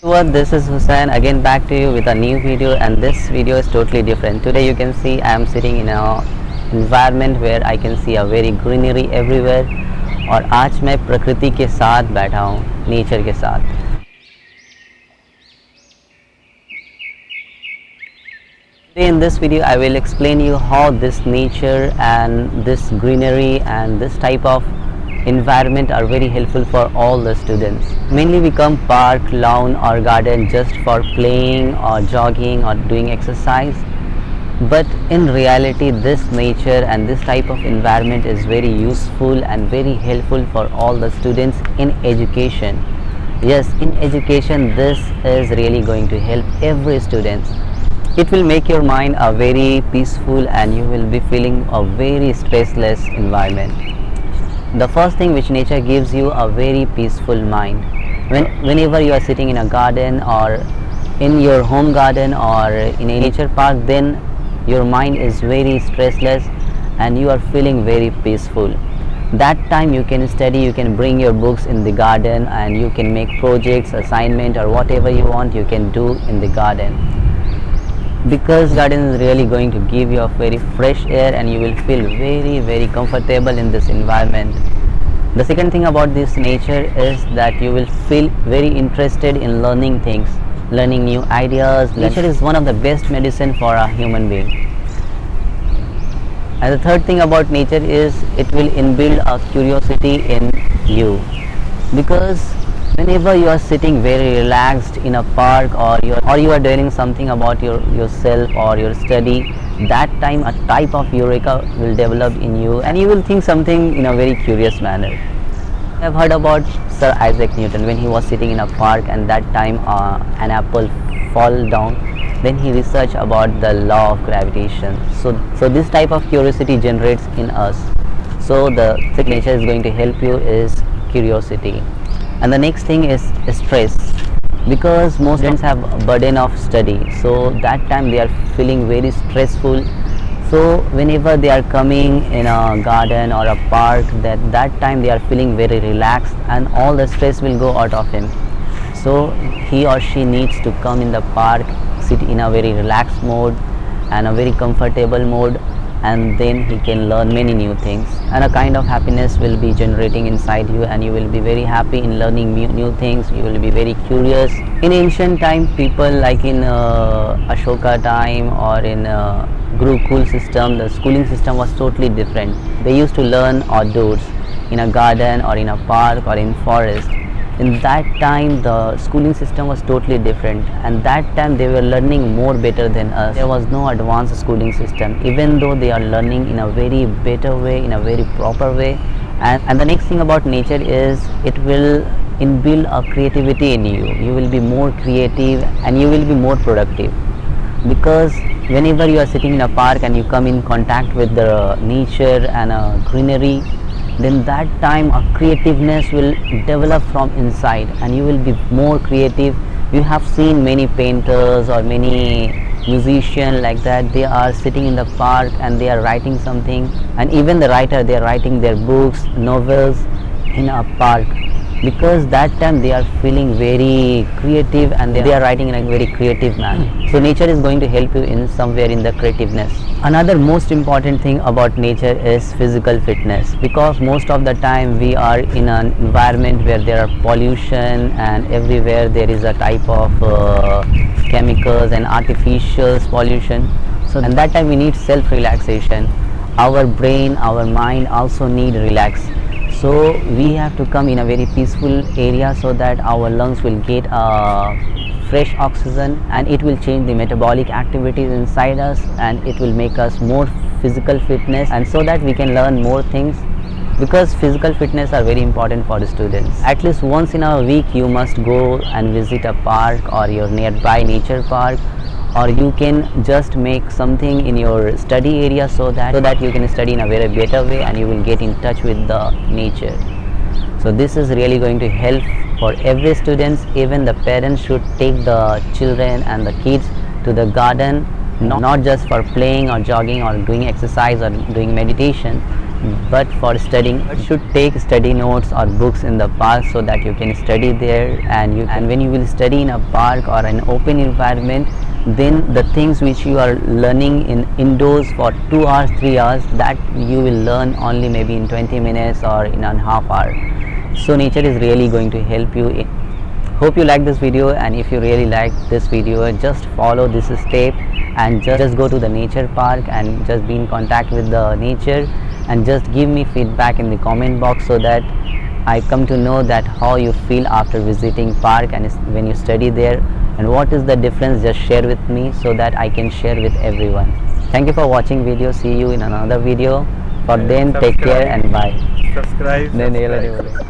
What this is Hussain again back to you with a new video, and this video is totally different. Today you can see I am sitting in a environment where I can see a very greenery everywhere और आज मैं प्रकृति के साथ बैठा हूँ, nature के साथ. Today in this video I will explain you how this nature and this greenery and this type of environment are very helpful for all the students. Mainly we come park, lawn or garden just for playing or jogging or doing exercise. But in reality this nature and this type of environment is very useful and very helpful for all the students in education. Yes, in education this is really going to help every student. It will make your mind a very peaceful and you will be feeling a very stressless environment. The first thing which nature gives you a very peaceful mind. Whenever you are sitting in a garden or in your home garden or in a nature park, then your mind is very stressless and you are feeling very peaceful. That time you can study, you can bring your books in the garden and you can make projects, assignment or whatever you want you can do in the garden. Because garden is really going to give you a very fresh air and you will feel very comfortable in this environment. The second thing about this nature is that you will feel very interested in learning things, learning new ideas. Nature is one of the best medicine for a human being. And the third thing about nature is it will inbuild a curiosity in you, because whenever you are sitting very relaxed in a park or you are doing something about yourself or your study, that time a type of eureka will develop in you and you will think something in a very curious manner. I have heard about Sir Isaac Newton when he was sitting in a park and that time an apple fall down. Then he researched about the law of gravitation. So this type of curiosity generates in us. So the thing nature is going to help you is curiosity. And the next thing is stress, because most students have a burden of study, so that time they are feeling very stressful. So whenever they are coming in a garden or a park, that time they are feeling very relaxed and all the stress will go out of him. So he or she needs to come in the park, sit in a very relaxed mode and a very comfortable mode, and then he can learn many new things and a kind of happiness will be generating inside you and you will be very happy in learning new things. You will be very curious. In ancient time, people like in Ashoka time or in Gurukul system, the schooling system was totally different. They used to learn outdoors in a garden or in a park or in forest. In that time the schooling system was totally different and that time they were learning more better than us. There was no advanced schooling system, even though they are learning in a very better way, in a very proper way. And the next thing about nature is it will inbuild a creativity in you. You will be more creative and you will be more productive, because whenever you are sitting in a park and you come in contact with the nature and greenery, then that time a creativeness will develop from inside and you will be more creative. You have seen many painters or many musicians like that, they are sitting in the park and they are writing something, and even the writer, they are writing their books, novels in a park, because that time they are feeling very creative and they are writing in a very creative manner. So nature is going to help you in somewhere in the creativeness. Another most important thing about nature is physical fitness, because most of the time we are in an environment where there are pollution and everywhere there is a type of chemicals and artificial pollution. So and that time we need self relaxation. Our brain, our mind also need relax. So we have to come in a very peaceful area so that our lungs will get fresh oxygen and it will change the metabolic activities inside us and it will make us more physical fitness, and so that we can learn more things, because physical fitness are very important for the students. At least once in a week you must go and visit a park or your nearby nature park, or you can just make something in your study area so that you can study in a very better way and you will get in touch with the nature. So this is really going to help for every students. Even the parents should take the children and the kids to the garden, not just for playing or jogging or doing exercise or doing meditation. but for studying you should take study notes or books in the park so that you can study there. And when you will study in a park or an open environment, then the things which you are learning in indoors for 2 hours 3 hours, that you will learn only maybe in 20 minutes or in a half hour. So nature is really going to help you. Hope you like this video, and if you really like this video, just follow this step and just go to the nature park and just be in contact with the nature, and just give me feedback in the comment box so that I come to know that how you feel after visiting park and when you study there, and what is the difference. Just share with me so that I can share with everyone. Thank you for watching video. See you in another video. For then, take care and bye. Subscribe. नहीं नहीं ये वाला नहीं बोलेगा।